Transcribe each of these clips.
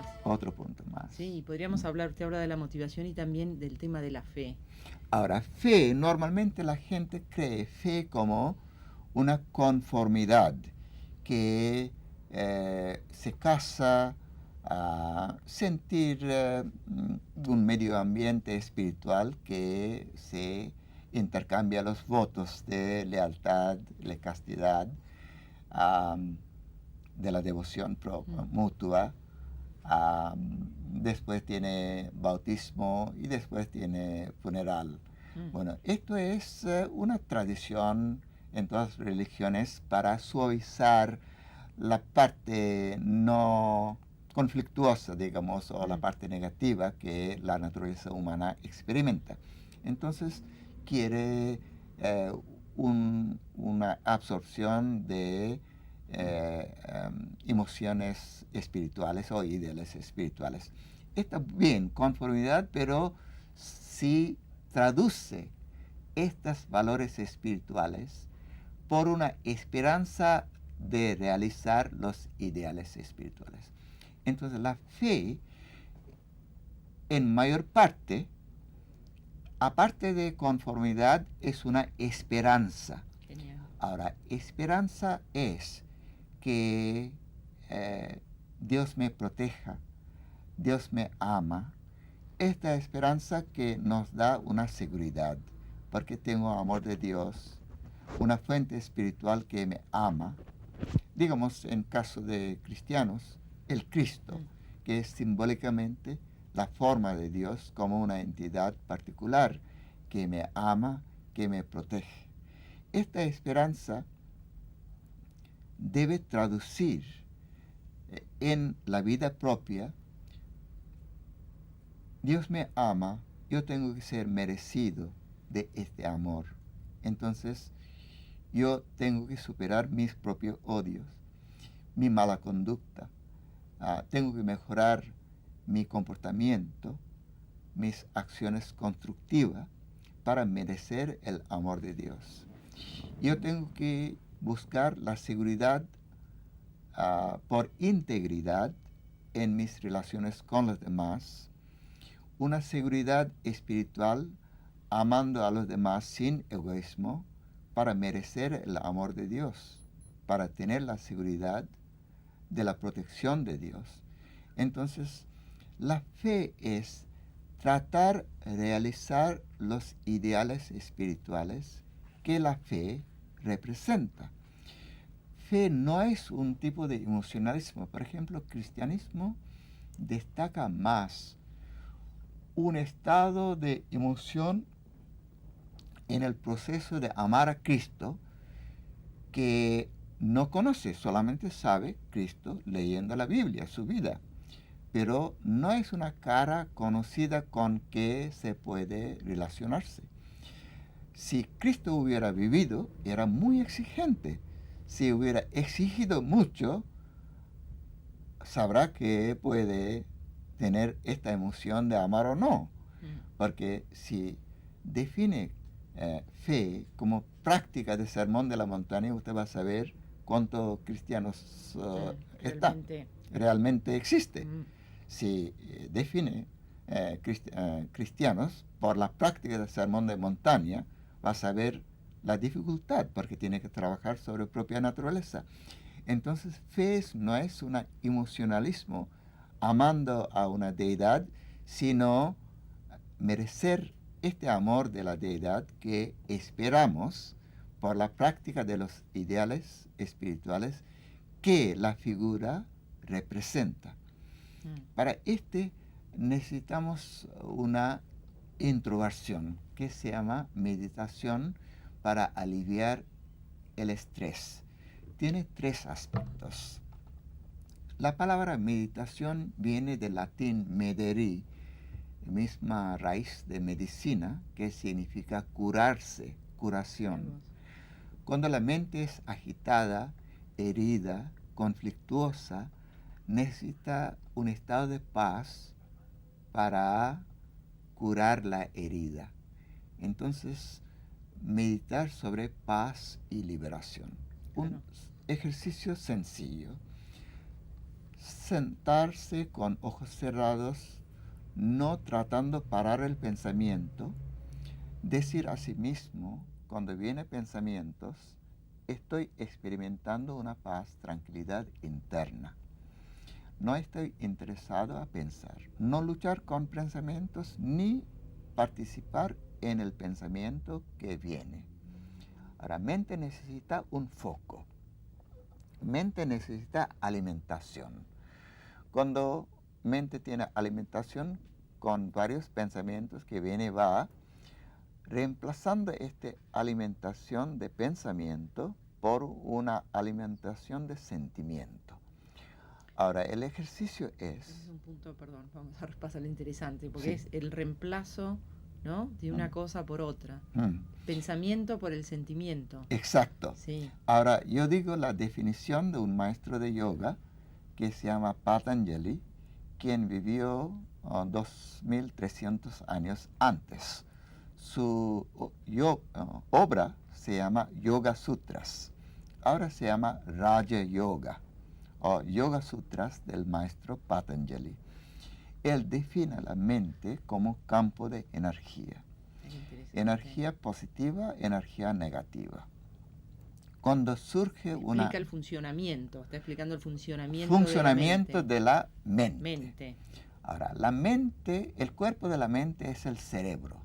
más. Otro punto más. Sí, podríamos hablar, usted habla de la motivación y también del tema de la fe. Ahora, fe, normalmente la gente cree fe como una conformidad que se casa a sentir un medio ambiente espiritual que se intercambia los votos de lealtad, de castidad, am, de la devoción mutua. Después tiene bautismo y después tiene funeral. Bueno, esto es una tradición en todas las religiones para suavizar la parte no conflictuosa, digamos, o la parte negativa que la naturaleza humana experimenta. Entonces, quiere una absorción de emociones espirituales o ideales espirituales. Está bien, conformidad, pero si traduce estos valores espirituales por una esperanza de realizar los ideales espirituales. Entonces la fe, en mayor parte, aparte de conformidad, es una esperanza. Genial. Ahora, esperanza es que Dios me proteja, Dios me ama. Esta esperanza que nos da una seguridad, porque tengo amor de Dios, una fuente espiritual que me ama. Digamos, en caso de cristianos, el Cristo, que es simbólicamente la forma de Dios como una entidad particular que me ama, que me protege. Esta esperanza debe traducir en la vida propia. Dios me ama, yo tengo que ser merecido de este amor. Entonces, yo tengo que superar mis propios odios, mi mala conducta. Tengo que mejorar mi comportamiento, mis acciones constructivas para merecer el amor de Dios. Yo tengo que buscar la seguridad por integridad en mis relaciones con los demás, una seguridad espiritual amando a los demás sin egoísmo para merecer el amor de Dios, para tener la seguridad de la protección de Dios. Entonces, la fe es tratar de realizar los ideales espirituales que la fe representa. Fe no es un tipo de emocionalismo. Por ejemplo, el cristianismo destaca más un estado de emoción en el proceso de amar a Cristo que no conoce, solamente sabe Cristo leyendo la Biblia, su vida. Pero no es una cara conocida con que se puede relacionarse. Si Cristo hubiera vivido, era muy exigente. Si hubiera exigido mucho, sabrá que puede tener esta emoción de amar o no. Porque si define fe como práctica de sermón de la montaña, usted va a saber cuántos cristianos realmente existe. Si define cristianos por la práctica del sermón de montaña, va a saber la dificultad, porque tiene que trabajar sobre propia naturaleza. Entonces, fe no es un emocionalismo amando a una deidad, sino merecer este amor de la deidad que esperamos por la práctica de los ideales espirituales que la figura representa. Para necesitamos una introversión que se llama meditación para aliviar el estrés. Tiene tres aspectos. La palabra meditación viene del latín mederi, misma raíz de medicina, que significa curarse, curación. Cuando la mente es agitada, herida, conflictuosa, necesita un estado de paz para curar la herida. Entonces, meditar sobre paz y liberación. Un ejercicio sencillo. sentarse con ojos cerrados, no tratando de parar el pensamiento, decir a sí mismo, cuando vienen pensamientos, estoy experimentando una paz, tranquilidad interna. No estoy interesado a pensar, no luchar con pensamientos ni participar en el pensamiento que viene. Ahora, mente necesita un foco. Mente necesita alimentación. Cuando mente tiene alimentación con varios pensamientos que viene y va, reemplazando esta alimentación de pensamiento por una alimentación de sentimiento. Ahora, el ejercicio es... Es un punto, perdón, vamos a repasar lo interesante, porque es el reemplazo, ¿no?, de una cosa por otra. Pensamiento por el sentimiento. Exacto. Sí. Ahora, yo digo la definición de un maestro de yoga que se llama Patanjali, quien vivió 2300 años antes. Su obra se llama Yoga Sutras. Ahora se llama Raja Yoga o Yoga Sutras del maestro Patanjali. Él define la mente como campo de energía. Energía positiva, energía negativa. Cuando surge una... Explica el funcionamiento, está explicando el funcionamiento de la mente. Mente. Ahora, la mente, el cuerpo de la mente es el cerebro.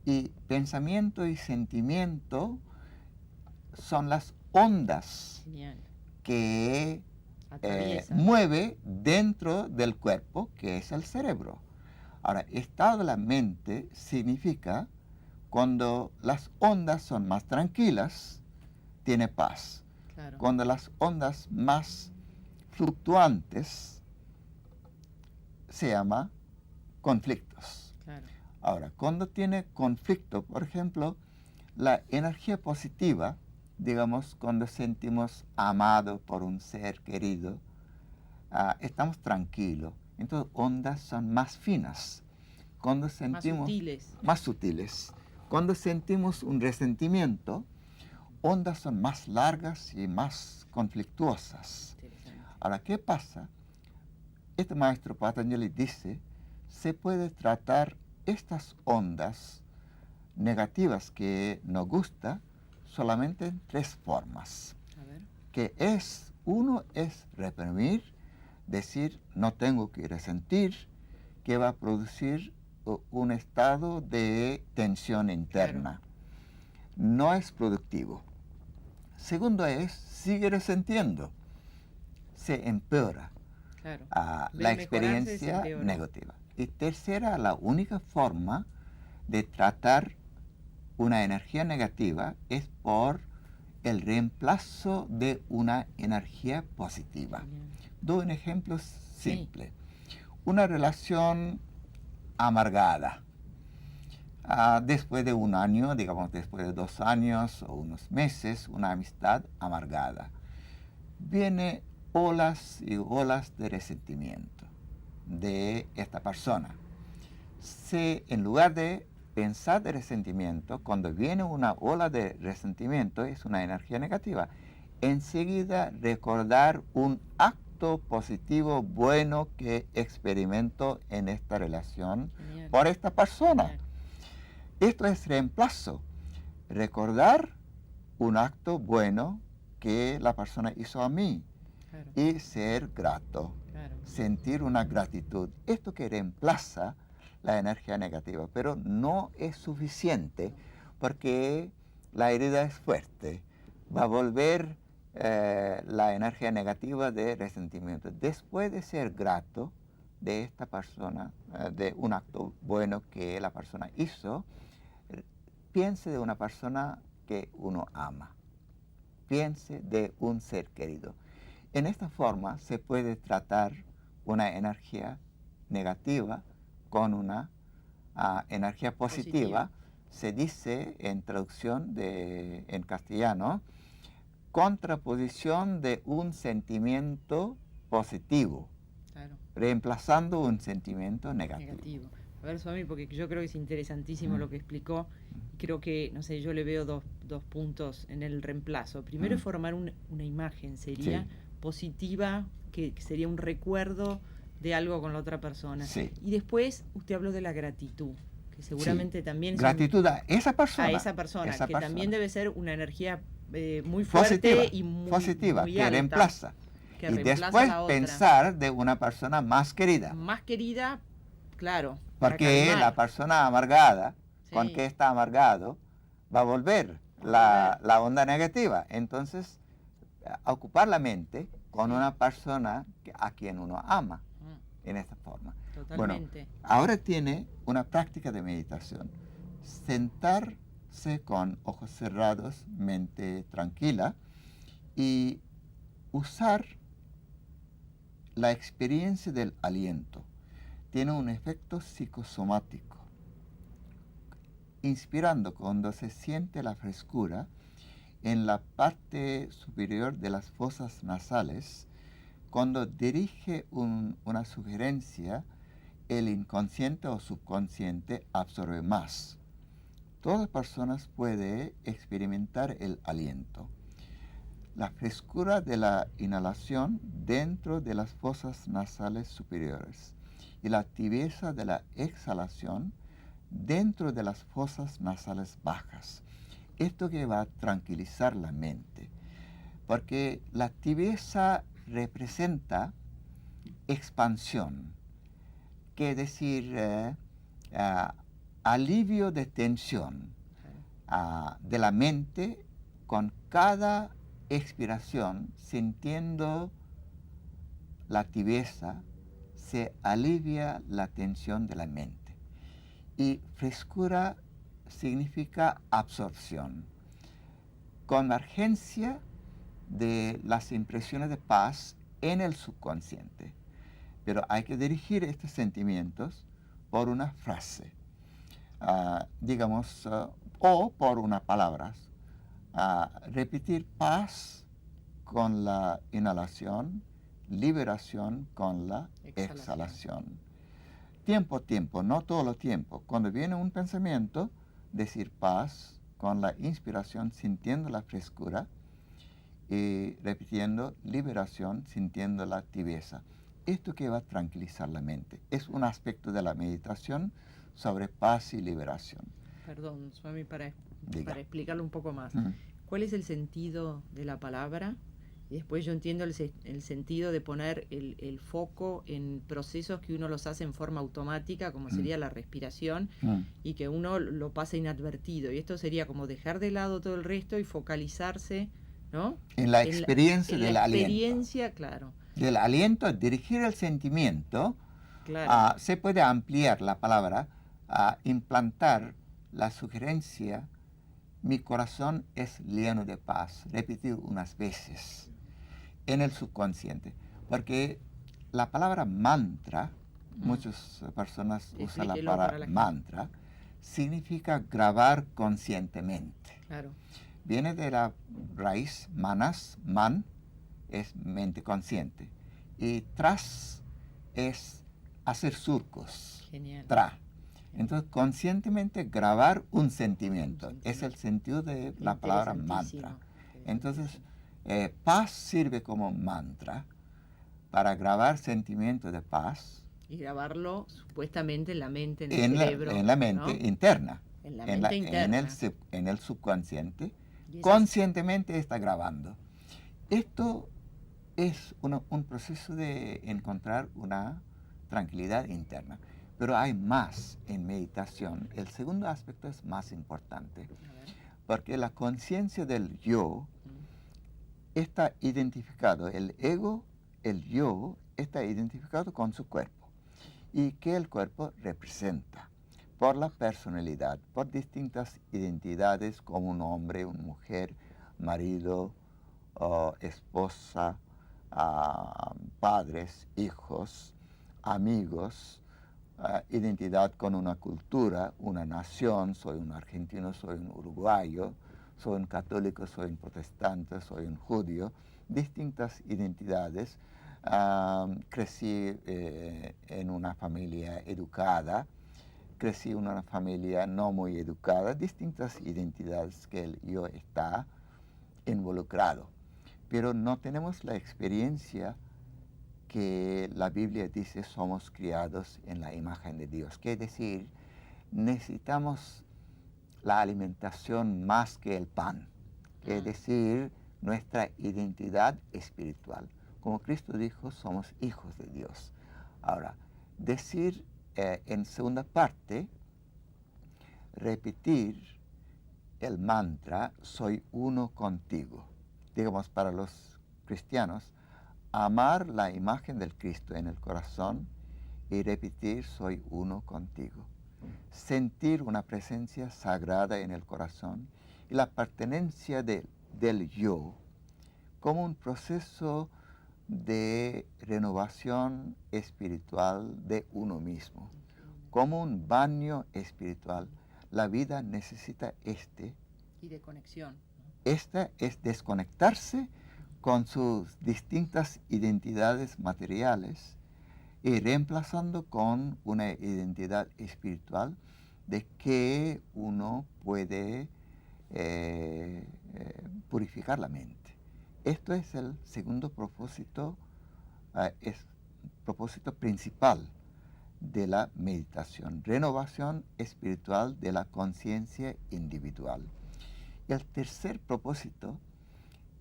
Y pensamiento y sentimiento son las ondas que mueve dentro del cuerpo, que es el cerebro. Ahora, estado de la mente significa cuando las ondas son más tranquilas, tiene paz. Claro. Cuando las ondas más fluctuantes se llama conflictos. Claro. Ahora, cuando tiene conflicto, por ejemplo, la energía positiva, digamos, cuando sentimos amado por un ser querido, estamos tranquilos. Entonces, ondas son más finas. Cuando sentimos, más sutiles. Cuando sentimos un resentimiento, ondas son más largas y más conflictuosas. Ahora, ¿qué pasa? Este maestro Patanjali dice, se puede tratar estas ondas negativas que nos gusta solamente en tres formas. A ver. Que es, uno es reprimir, decir no tengo que resentir, que va a producir un estado de tensión interna. Claro. No es productivo. Segundo es, sigue resentiendo, se empeora la experiencia negativa. Y tercera, la única forma de tratar una energía negativa es por el reemplazo de una energía positiva. Doy un ejemplo simple. Una relación amargada. Después de un año, digamos después de 2 años o unos meses, una amistad amargada. Viene olas y olas de resentimiento de esta persona. En lugar de pensar de resentimiento, cuando viene una ola de resentimiento, es una energía negativa, enseguida recordar un acto positivo bueno que experimento en esta relación por esta persona. Esto es reemplazo. Recordar un acto bueno que la persona hizo a mí. Claro. Y ser grato. Claro. Sentir una gratitud. Esto que reemplaza la energía negativa, pero no es suficiente porque la herida es fuerte. Va a volver la energía negativa de resentimiento. Después de ser grato de esta persona, de un acto bueno que la persona hizo, piense de una persona que uno ama. Piense de un ser querido. En esta forma se puede tratar una energía negativa con una energía positiva. Se dice en traducción en castellano, contraposición de un sentimiento positivo, claro, reemplazando un sentimiento negativo. A ver, Swami, porque yo creo que es interesantísimo lo que explicó. Creo que, no sé, yo le veo dos puntos en el reemplazo. Primero es formar una imagen, sería positiva, que sería un recuerdo de algo con la otra persona. Sí. Y después usted habló de la gratitud, que seguramente también es gratitud a esa persona. A esa persona, que también debe ser una energía muy fuerte positiva, y muy positiva, muy que alta, reemplaza. que y reemplaza después a la otra. pensar de una persona más querida. Más querida, claro. Porque la persona amargada, sí, con que está amargado, va a volver la onda negativa. Entonces, ocupar la mente con una persona a quien uno ama, en esta forma. Totalmente. Bueno, ahora tiene una práctica de meditación. Sentarse con ojos cerrados, mente tranquila, y usar la experiencia del aliento. Tiene un efecto psicosomático. Inspirando cuando se siente la frescura en la parte superior de las fosas nasales, cuando dirige una sugerencia, el inconsciente o subconsciente absorbe más. Todas personas pueden experimentar el aliento. La frescura de la inhalación dentro de las fosas nasales superiores y la tibieza de la exhalación dentro de las fosas nasales bajas. Esto que va a tranquilizar la mente, porque la tibieza representa expansión, que decir alivio de tensión de la mente con cada expiración, sintiendo la tibieza, se alivia la tensión de la mente. Y frescura significa absorción, convergencia de las impresiones de paz en el subconsciente. Pero hay que dirigir estos sentimientos por una frase, digamos, o por unas palabras. Repetir paz con la inhalación, liberación con la exhalación. Tiempo, no todo el tiempo. Cuando viene un pensamiento, decir paz con la inspiración, sintiendo la frescura, y repitiendo liberación, sintiendo la tibieza. Esto que va a tranquilizar la mente. Es un aspecto de la meditación sobre paz y liberación. Perdón, Swami, para explicarlo un poco más. ¿Cuál es el sentido de la palabra? Y después yo entiendo el sentido de poner el foco en procesos que uno los hace en forma automática, como sería la respiración, y que uno lo pasa inadvertido. Y esto sería como dejar de lado todo el resto y focalizarse, ¿no? En la experiencia del aliento. Experiencia, claro. Del aliento, dirigir el sentimiento, claro. Se puede ampliar la palabra, implantar la sugerencia, mi corazón es lleno de paz, repetir unas veces en el subconsciente. Porque la palabra mantra, muchas personas usan la palabra mantra, significa grabar conscientemente. Claro. Viene de la raíz manas, man es mente consciente, y tras es hacer surcos. Genial. Tra. Entonces, conscientemente grabar un sentimiento. Es el sentido de la palabra mantra. Entonces, paz sirve como mantra para grabar sentimientos de paz. Y grabarlo supuestamente en la mente, en el cerebro. En la mente, ¿no? Interna. En la mente interna. En el subconsciente. Conscientemente está grabando. Esto es un proceso de encontrar una tranquilidad interna. Pero hay más en meditación. El segundo aspecto es más importante, porque la conciencia del yo está identificado, el ego, el yo, está identificado con su cuerpo, y que el cuerpo representa por la personalidad, por distintas identidades como un hombre, una mujer, marido, esposa, padres, hijos, amigos, identidad con una cultura, una nación, soy un argentino, soy un uruguayo, soy un católico, soy un protestante, soy un judío, distintas identidades. Crecí en una familia educada, crecí en una familia no muy educada, distintas identidades que el yo está involucrado. Pero no tenemos la experiencia que la Biblia dice somos criados en la imagen de Dios. Quiere decir, necesitamos la alimentación más que el pan. Quiere decir, nuestra identidad espiritual. Como Cristo dijo, somos hijos de Dios. Ahora, decir en segunda parte, repetir el mantra, soy uno contigo. Digamos, para los cristianos, amar la imagen del Cristo en el corazón y repetir, soy uno contigo. Sentir una presencia sagrada en el corazón y la pertenencia del yo como un proceso de renovación espiritual de uno mismo, como un baño espiritual. La vida necesita y de conexión. Esta es desconectarse con sus distintas identidades materiales y reemplazando con una identidad espiritual de que uno puede purificar la mente. Esto es el segundo propósito, es propósito principal de la meditación, renovación espiritual de la conciencia individual. Y el tercer propósito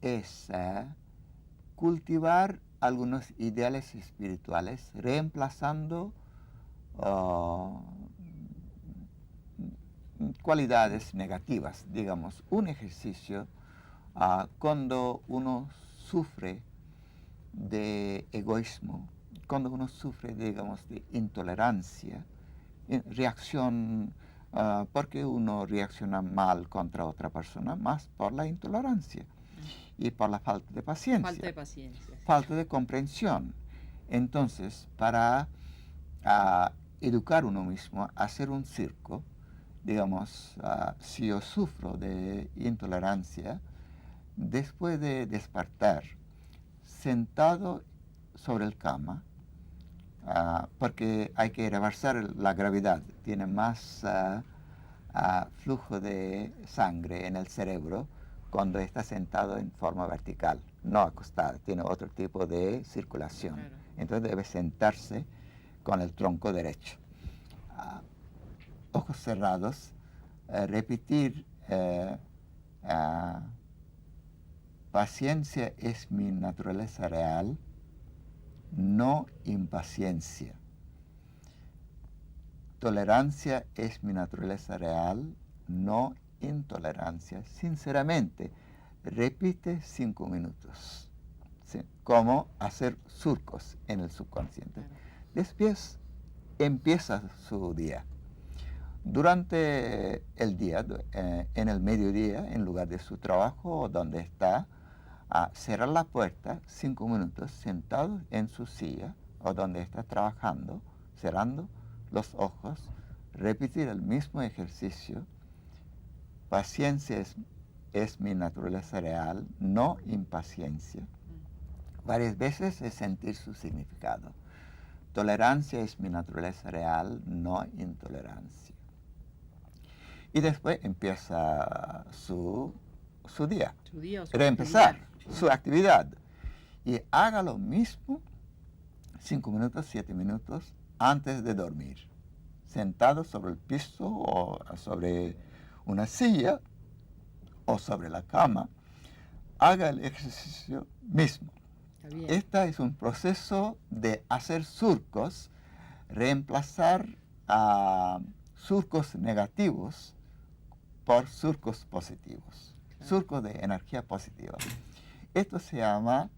es cultivar algunos ideales espirituales, reemplazando cualidades negativas. Digamos, un ejercicio cuando uno sufre de egoísmo, cuando uno sufre, digamos, de intolerancia, reacción, porque uno reacciona mal contra otra persona, más por la intolerancia y por la falta de paciencia. Falta de paciencia. Sí. Falta de comprensión. Entonces, para educar uno mismo, hacer un circo, digamos, si yo sufro de intolerancia, después de despertar, sentado sobre el cama, porque hay que reversar la gravedad, tiene más flujo de sangre en el cerebro cuando está sentado en forma vertical, no acostado, tiene otro tipo de circulación. Claro. Entonces debe sentarse con el tronco derecho. Ojos cerrados, repetir, paciencia es mi naturaleza real, no impaciencia. Tolerancia es mi naturaleza real, no intolerancia. Sinceramente, repite 5 minutos. ¿Sí? Como hacer surcos en el subconsciente. Después empieza su día. Durante el día, en el mediodía, en lugar de su trabajo o donde está, cerrar la puerta 5 minutos sentado en su silla o donde está trabajando, cerrando los ojos, repetir el mismo ejercicio. Paciencia es mi naturaleza real, no impaciencia. Varias veces es sentir su significado. Tolerancia es mi naturaleza real, no intolerancia. Y después empieza su día. Su día o su reempezar actividad. Su actividad. Y haga lo mismo 5 minutos, 7 minutos antes de dormir. Sentado sobre el piso o sobre una silla o sobre la cama, haga el ejercicio mismo. Este es un proceso de hacer surcos, reemplazar surcos negativos por surcos positivos, surcos de energía positiva. Esto se llama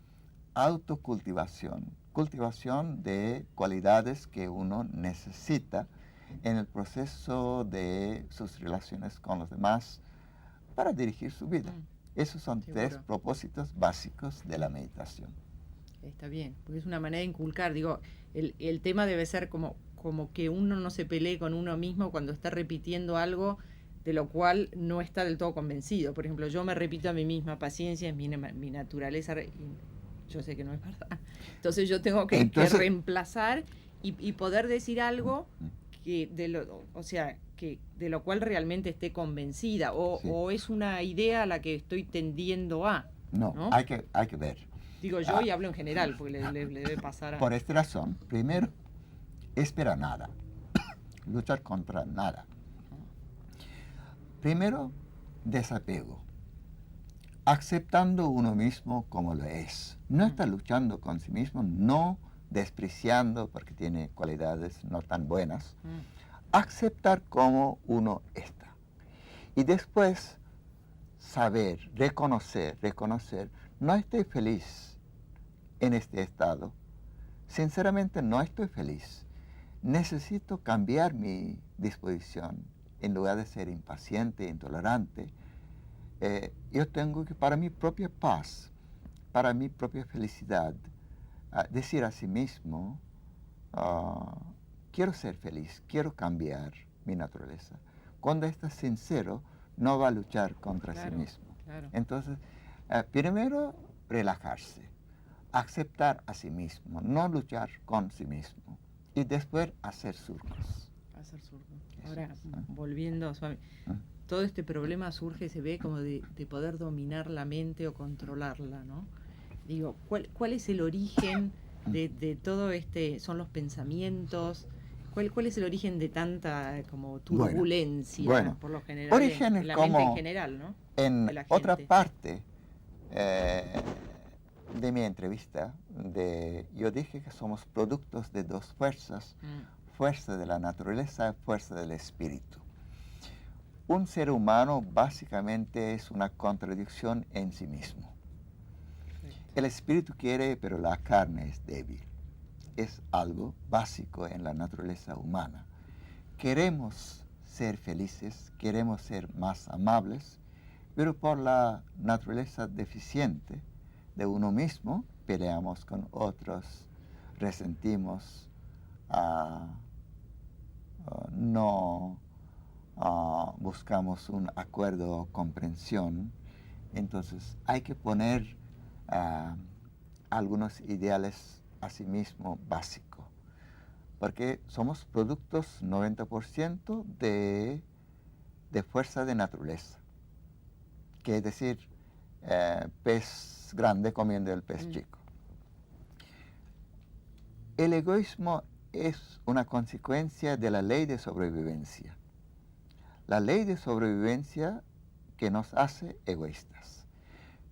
autocultivación, cultivación de cualidades que uno necesita en el proceso de sus relaciones con los demás para dirigir su vida. Esos son 3 propósitos básicos de la meditación. Está bien, porque es una manera de inculcar. Digo, el tema debe ser como que uno no se pelee con uno mismo cuando está repitiendo algo de lo cual no está del todo convencido. Por ejemplo, yo me repito a mí misma, paciencia es mi naturaleza, yo sé que no es verdad. Entonces yo tengo que reemplazar y poder decir algo que de lo cual realmente esté convencida, o es una idea a la que estoy tendiendo a. No, ¿no? Hay que ver. Digo yo y hablo en general, porque le debe pasar a... Por esta razón, primero, espera nada, luchar contra nada. Primero, desapego, aceptando uno mismo como lo es. No está luchando con sí mismo, no despreciando porque tiene cualidades no tan buenas. Aceptar como uno está. Y después saber, reconocer, no estoy feliz en este estado. Sinceramente no estoy feliz. Necesito cambiar mi disposición. En lugar de ser impaciente, intolerante, yo tengo que, para mi propia paz, para mi propia felicidad, decir a sí mismo, quiero ser feliz, quiero cambiar mi naturaleza. Cuando está sincero, no va a luchar contra sí mismo. Claro. Entonces, primero, relajarse, aceptar a sí mismo, no luchar con sí mismo. Y después, hacer surcos. Hacer surcos. Ahora, volviendo, todo este problema surge, se ve, como de poder dominar la mente o controlarla, ¿no? Digo, ¿cuál es el origen de todo este, son los pensamientos? ¿Cuál es el origen de tanta como turbulencia, por lo general, origen en la como mente en general, ¿no? En otra parte de mi entrevista, yo dije que somos productos de dos fuerzas, fuerza de la naturaleza y fuerza del espíritu. Un ser humano básicamente es una contradicción en sí mismo. El espíritu quiere, pero la carne es débil. Es algo básico en la naturaleza humana. Queremos ser felices, queremos ser más amables, pero por la naturaleza deficiente de uno mismo, peleamos con otros, resentimos, no buscamos un acuerdo o comprensión. Entonces hay que poner algunos ideales a sí mismo básicos, porque somos productos 90% de fuerza de naturaleza, que es decir, pez grande comiendo el pez chico. El egoísmo es una consecuencia de la ley de sobrevivencia. La ley de sobrevivencia que nos hace egoístas.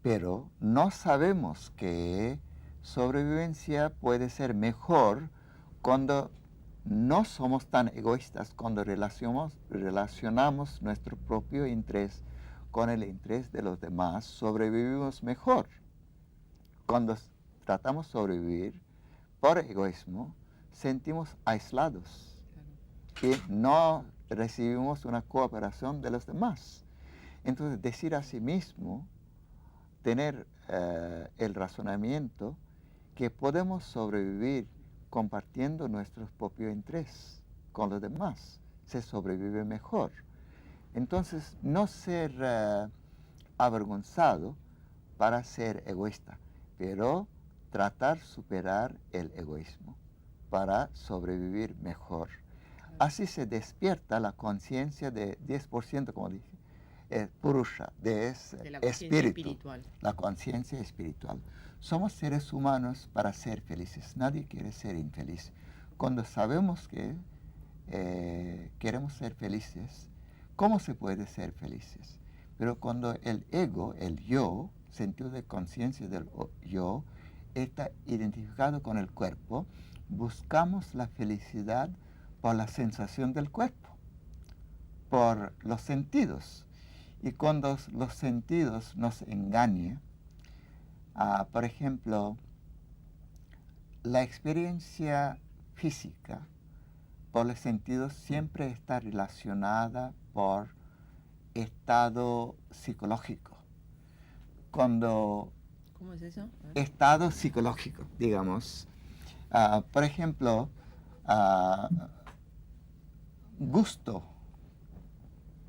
Pero no sabemos que sobrevivencia puede ser mejor cuando no somos tan egoístas, cuando relacionamos nuestro propio interés con el interés de los demás, sobrevivimos mejor. Cuando tratamos de sobrevivir por egoísmo, sentimos aislados y no recibimos una cooperación de los demás. Entonces, decir a sí mismo, tener el razonamiento que podemos sobrevivir compartiendo nuestros propios intereses con los demás, se sobrevive mejor. Entonces, no ser avergonzado para ser egoísta, pero tratar de superar el egoísmo para sobrevivir mejor. Así se despierta la conciencia de 10%, como dije, purusha, de la espíritu, espiritual. La conciencia espiritual. Somos seres humanos para ser felices. Nadie quiere ser infeliz. Cuando sabemos que queremos ser felices, ¿cómo se puede ser felices? Pero cuando el ego, el yo, sentido de conciencia del yo, está identificado con el cuerpo, buscamos la felicidad por la sensación del cuerpo, por los sentidos. Y cuando los sentidos nos engañan, por ejemplo, la experiencia física por los sentidos siempre está relacionada por estado psicológico. ¿Cómo es eso? Estado psicológico, digamos. Por ejemplo, gusto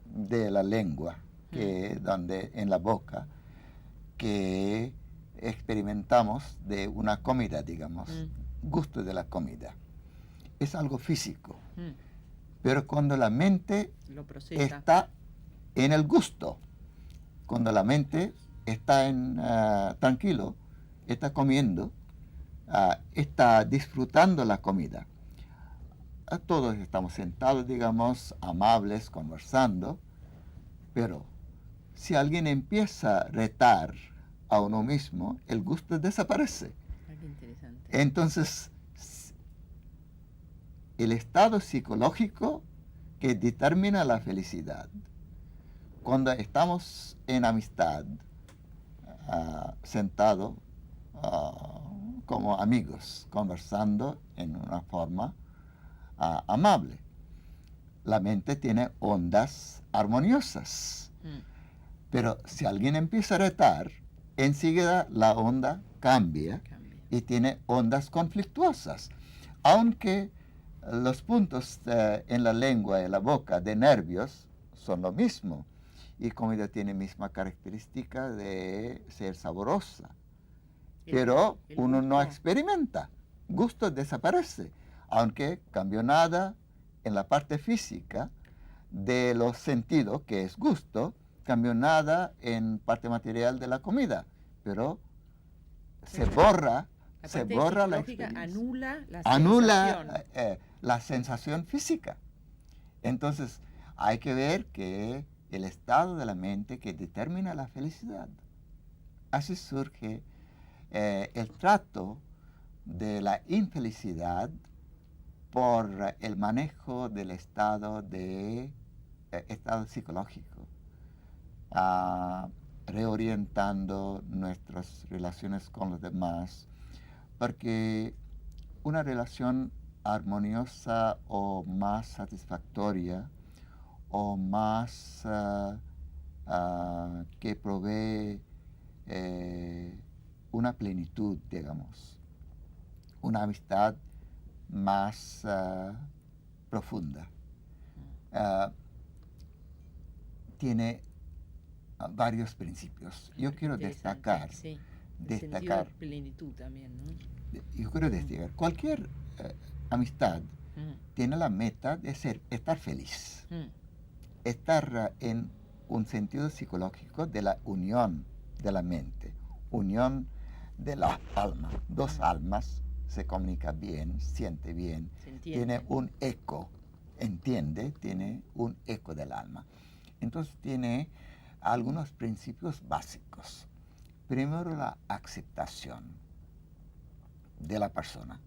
de la lengua, donde en la boca, que experimentamos de una comida, digamos, gusto de la comida. Es algo físico. Pero cuando la mente está en el gusto, cuando la mente está tranquilo, está comiendo, está disfrutando la comida. Todos estamos sentados, digamos, amables, conversando, pero si alguien empieza a retar a uno mismo, el gusto desaparece. Qué interesante. Entonces, el estado psicológico que determina la felicidad, cuando estamos en amistad, sentados como amigos, conversando en una forma amable, la mente tiene ondas armoniosas. Pero si alguien empieza a retar, enseguida la onda cambia y tiene ondas conflictuosas. Aunque los puntos en la lengua y la boca de nervios son lo mismo. Y comida tiene misma característica de ser sabrosa. Pero uno no experimenta. Gusto desaparece. Aunque cambió nada en la parte física de los sentidos, que es gusto, cambió nada en parte material de la comida, pero se borra la experiencia. Anula la sensación física. Entonces, hay que ver que el estado de la mente que determina la felicidad. Así surge el trato de la infelicidad por el manejo del estado psicológico, reorientando nuestras relaciones con los demás, porque una relación armoniosa o más satisfactoria o más que provee una plenitud, digamos, una amistad más profunda. Tiene varios principios. Yo quiero destacar. Sí. Sentido de plenitud también, ¿no? Yo quiero destacar. Cualquier amistad tiene la meta de estar feliz. Estar en un sentido psicológico de la unión de la mente, unión de la alma. Dos almas se comunica bien, siente bien, tiene un eco, tiene un eco del alma. Entonces tiene algunos principios básicos. Primero, la aceptación de la persona.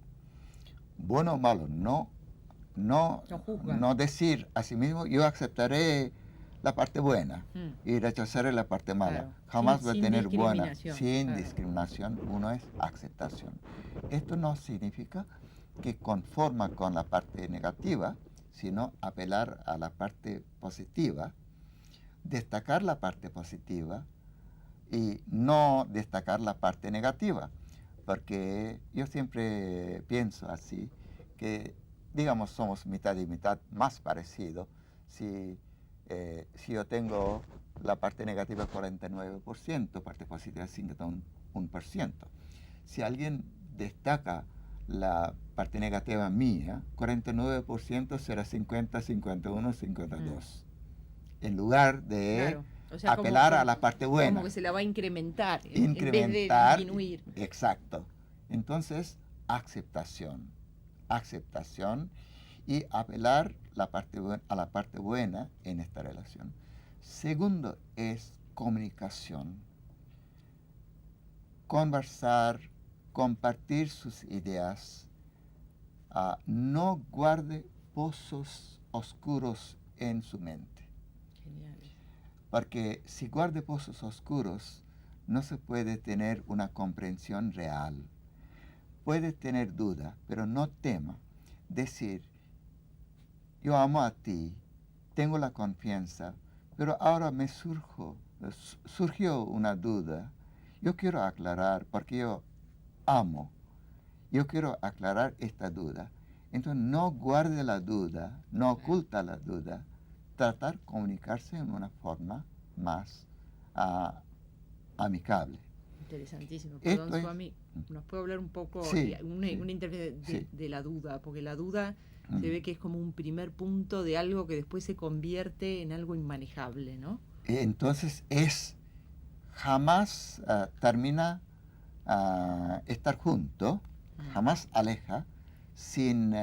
Bueno o malo, no decir a sí mismo, yo aceptaré la parte buena y rechazaré la parte mala. Claro. Jamás va a tener buena. Sin claro. discriminación, uno es aceptación. Esto no significa que conforma con la parte negativa, sino apelar a la parte positiva, destacar la parte positiva y no destacar la parte negativa. Porque yo siempre pienso así, que digamos somos mitad y mitad, más parecido, si yo tengo la parte negativa 49%, parte positiva 51%. Si alguien destaca la parte negativa mía, 49% será 50, 51, 52. En lugar de apelar a la parte buena. Como que se la va a incrementar, en vez de disminuir. Exacto. Entonces, aceptación y apelar a la parte buena en esta relación. Segundo es comunicación. Conversar, compartir sus ideas. No guarde pozos oscuros en su mente. Genial. Porque si guarde pozos oscuros, no se puede tener una comprensión real. Puede tener duda, pero no tema. Decir, yo amo a ti, tengo la confianza, pero ahora me surgió una duda. Yo quiero aclarar, porque yo amo. Yo quiero aclarar esta duda. Entonces, no guarde la duda, no oculta la duda. Tratar de comunicarse en una forma más amigable. Interesantísimo. Perdón, Swami, ¿nos puede hablar un poco, una intervención de la duda? Porque la duda se ve que es como un primer punto de algo que después se convierte en algo inmanejable, ¿no? Entonces jamás termina estar juntos, jamás aleja, sin,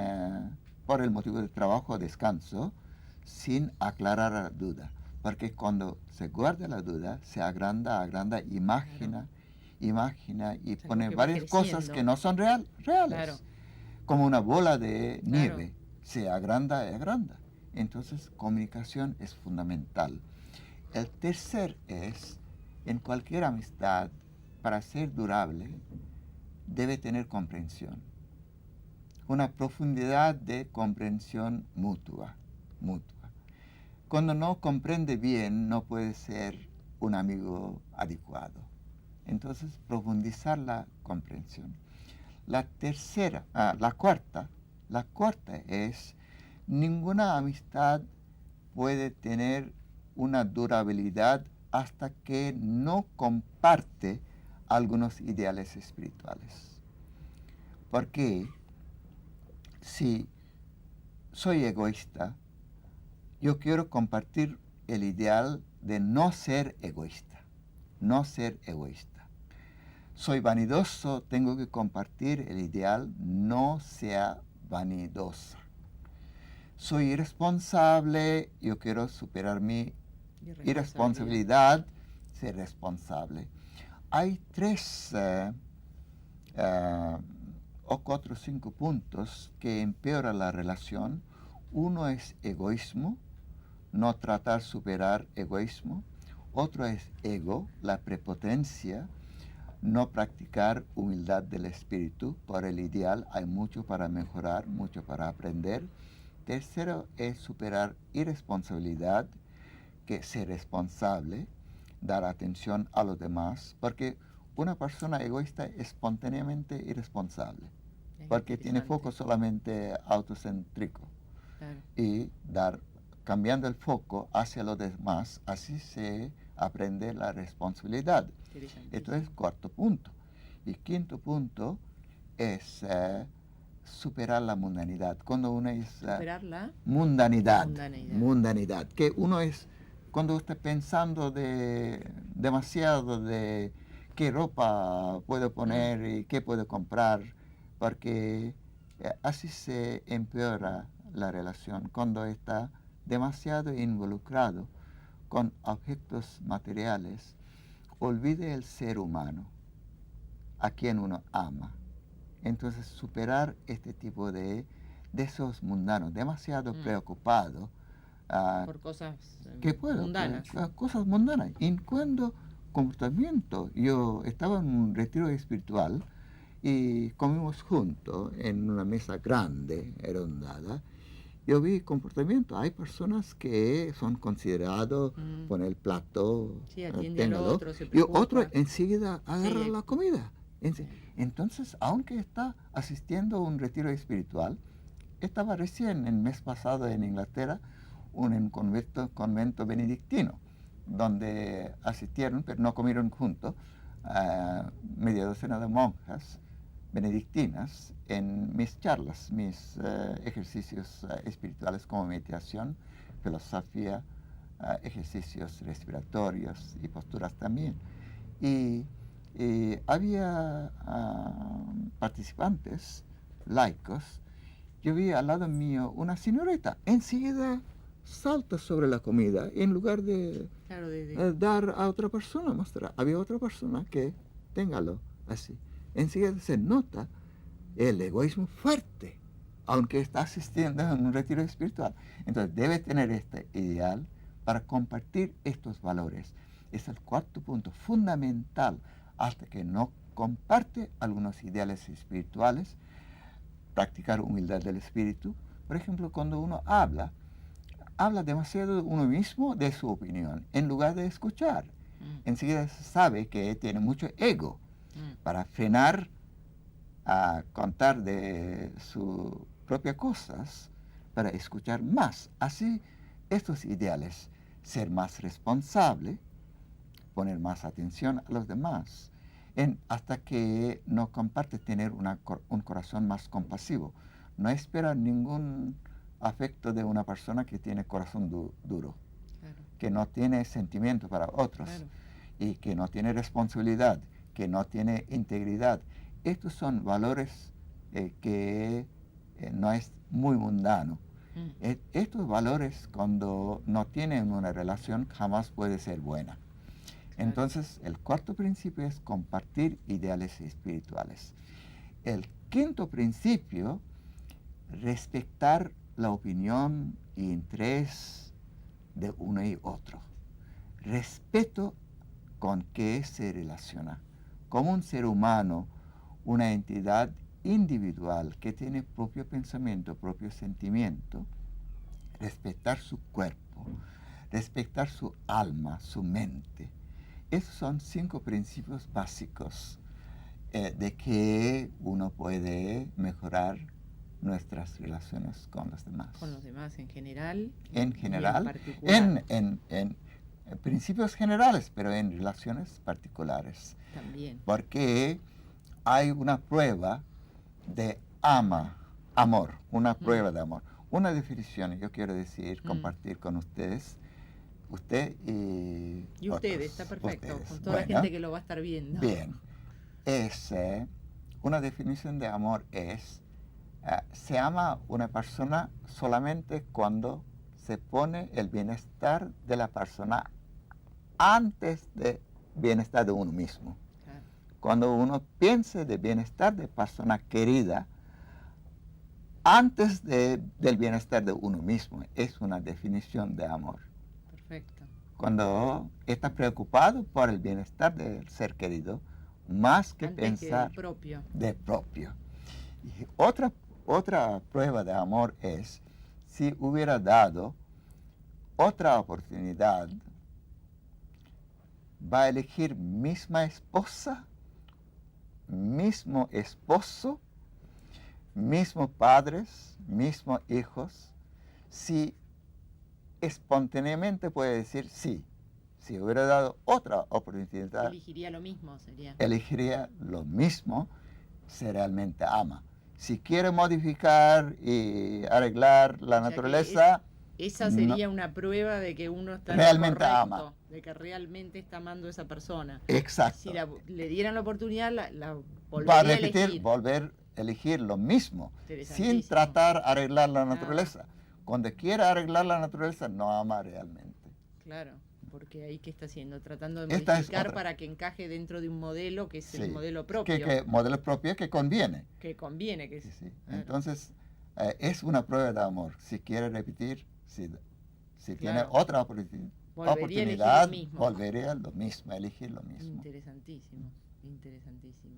por el motivo de trabajo o descanso, sin aclarar la duda. Porque cuando se guarda la duda, se agranda, imagina y pone varias cosas que no son reales. Claro. Como una bola de nieve, se agranda y agranda. Entonces, comunicación es fundamental. El tercer es, en cualquier amistad, para ser durable, debe tener comprensión. Una profundidad de comprensión mutua. Cuando no comprende bien, no puede ser un amigo adecuado. Entonces, profundizar la comprensión. La cuarta es, ninguna amistad puede tener una durabilidad hasta que no comparte algunos ideales espirituales. Porque si soy egoísta, yo quiero compartir el ideal de no ser egoísta. Soy vanidoso, tengo que compartir el ideal no sea vanidosa. Soy irresponsable, yo quiero superar mi irresponsabilidad, ser responsable. Hay 3 o 4 o 5 puntos que empeoran la relación. Uno es egoísmo, no tratar de superar egoísmo. Otro es ego, la prepotencia, no practicar humildad del espíritu. Por el ideal hay mucho para mejorar, mucho para aprender. Tercero es superar irresponsabilidad, que ser responsable, dar atención a los demás, porque una persona egoísta es espontáneamente irresponsable, porque tiene foco solamente autocéntrico. Claro. Y cambiando el foco hacia los demás, así se aprende la responsabilidad. Esto es el cuarto punto. Y quinto punto es superar la mundanidad. Cuando uno es... superar la mundanidad. Que uno es, cuando está pensando demasiado de qué ropa puedo poner y qué puedo comprar, porque así se empeora la relación. Cuando está demasiado involucrado con objetos materiales, olvide el ser humano, a quien uno ama. Entonces, superar este tipo de deseos mundanos, demasiado preocupado por cosas mundanas. Cosas mundanas. En cuanto comportamiento, yo estaba en un retiro espiritual y comimos juntos en una mesa grande, redondeada. Yo vi comportamiento. Hay personas que son considerados con el plato, téngalo, y otro enseguida agarra la comida. Entonces, aunque está asistiendo a un retiro espiritual, estaba recién el mes pasado en Inglaterra, un convento benedictino, donde asistieron, pero no comieron juntos, media docena de monjas benedictinas en mis charlas, mis ejercicios espirituales como meditación, filosofía, ejercicios respiratorios y posturas también. Y había participantes laicos. Yo vi al lado mío una señorita, enseguida salta sobre la comida en lugar de dar a otra persona, mostrar. Había otra persona que, téngalo así. Enseguida se nota el egoísmo fuerte, aunque está asistiendo a un retiro espiritual. Entonces debe tener este ideal para compartir estos valores. Es el cuarto punto fundamental. Hasta que no comparte algunos ideales espirituales, practicar humildad del espíritu. Por ejemplo, cuando uno habla demasiado de uno mismo, de su opinión, en lugar de escuchar. Enseguida se sabe que tiene mucho ego para frenar a contar de sus propias cosas, para escuchar más. Así, estos ideales, ser más responsable, poner más atención a los demás, hasta que no comparte, tener un corazón más compasivo. No espera ningún afecto de una persona que tiene corazón duro, que no tiene sentimiento para otros, y que no tiene responsabilidad, que no tiene integridad. Estos son valores que no es muy mundano. Estos valores, cuando no tienen una relación, jamás puede ser buena. Entonces, el cuarto principio es compartir ideales espirituales. El quinto principio, respetar la opinión y interés de uno y otro. Respeto con qué se relaciona. Como un ser humano, una entidad individual que tiene propio pensamiento, propio sentimiento, respetar su cuerpo, respetar su alma, su mente. Esos son 5 principios básicos de que uno puede mejorar nuestras relaciones con los demás. Con los demás en general. En general, en particular. En principios generales, pero en relaciones particulares. También. Porque hay una prueba de amor, una prueba de amor. Una definición, yo quiero decir, compartir con ustedes. Usted y ustedes, está perfecto, ustedes. Con toda la gente que lo va a estar viendo. Bien. Una definición de amor es, se ama una persona solamente cuando se pone el bienestar de la persona antes del bienestar de uno mismo. Claro. Cuando uno piense de bienestar de persona querida, antes del bienestar de uno mismo, es una definición de amor. Perfecto. Cuando está preocupado por el bienestar del ser querido, más que antes pensar que de propio. Y otra prueba de amor es si hubiera dado otra oportunidad, va a elegir misma esposa, mismo esposo, mismos padres, mismos hijos, si espontáneamente puede decir sí. Si hubiera dado otra oportunidad, elegiría lo mismo, sería. Elegiría lo mismo si realmente ama. Si quiere modificar y arreglar la naturaleza, esa sería una prueba de que uno está realmente correcto, ama. De que realmente está amando a esa persona. Exacto. Si le dieran la oportunidad, la volvería va a repetir, volver a elegir lo mismo, sin tratar de arreglar la naturaleza. Cuando quiere arreglar la naturaleza, no ama realmente. Claro, porque ahí ¿qué está haciendo? Tratando de modificar para que encaje dentro de un modelo que es el modelo propio. Modelo propio que conviene. Que conviene. Que sí. Claro. Entonces, es una prueba de amor. Si quiere repetir, si tiene otra oportunidad, volvería a lo mismo, a elegir lo mismo. Interesantísimo, interesantísimo.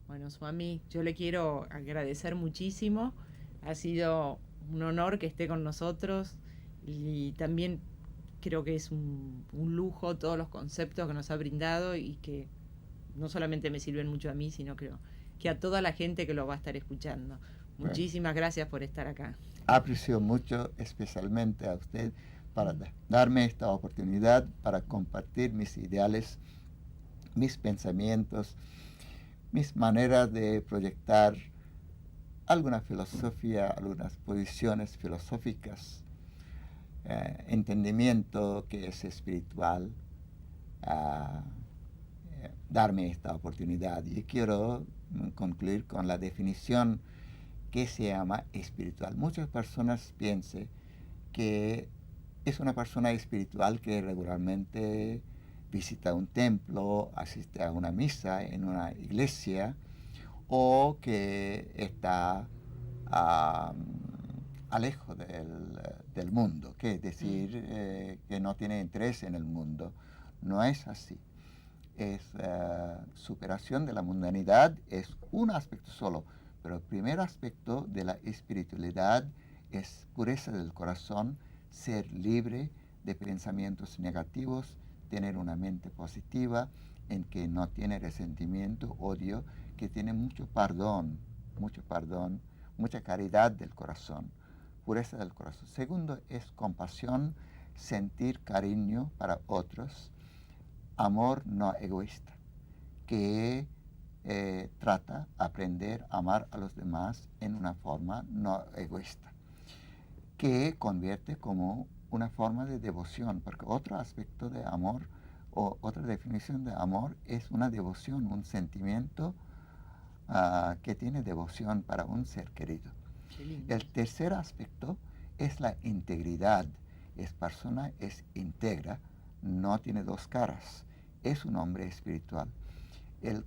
Bueno, Swami, yo le quiero agradecer muchísimo. Ha sido un honor que esté con nosotros y también creo que es un lujo todos los conceptos que nos ha brindado y que no solamente me sirven mucho a mí, sino creo que a toda la gente que lo va a estar escuchando. Muchísimas gracias por estar acá. Aprecio mucho, especialmente a usted, para darme esta oportunidad para compartir mis ideales, mis pensamientos, mis maneras de proyectar alguna filosofía, algunas posiciones filosóficas, entendimiento que es espiritual, darme esta oportunidad. Y quiero concluir con la definición que se llama espiritual. Muchas personas piensan que es una persona espiritual que regularmente visita un templo, asiste a una misa en una iglesia, o que está alejo del mundo, que es decir, que no tiene interés en el mundo. No es así. Es superación de la mundanidad, es un aspecto solo, pero el primer aspecto de la espiritualidad es pureza del corazón, ser libre de pensamientos negativos, tener una mente positiva en que no tiene resentimiento, odio, que tiene mucho perdón, mucha caridad del corazón, pureza del corazón. Segundo es compasión, sentir cariño para otros, amor no egoísta, que trata de aprender a amar a los demás en una forma no egoísta, que convierte como una forma de devoción, porque otro aspecto de amor O otra definición de amor es una devoción, un sentimiento que tiene devoción para un ser querido. El tercer aspecto es la integridad. Es persona, es íntegra, no tiene dos caras, es un hombre espiritual. El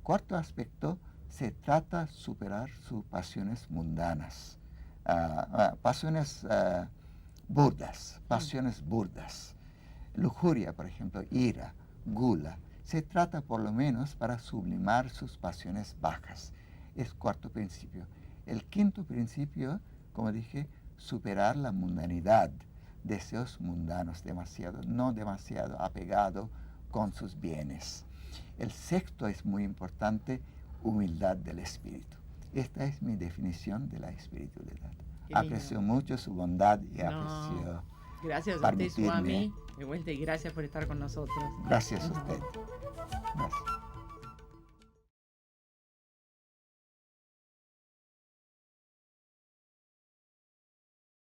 cuarto aspecto se trata de superar sus pasiones mundanas, pasiones burdas, lujuria, por ejemplo, ira, gula. Se trata por lo menos para sublimar sus pasiones bajas. Es cuarto principio. El quinto principio, como dije, superar la mundanidad, deseos mundanos no demasiado apegado con sus bienes. El sexto es muy importante, humildad del espíritu. Esta es mi definición de la espiritualidad. Aprecio mucho su bondad y aprecio. Gracias a usted, Swami. De vuelta y gracias por estar con nosotros. Gracias a usted. Gracias.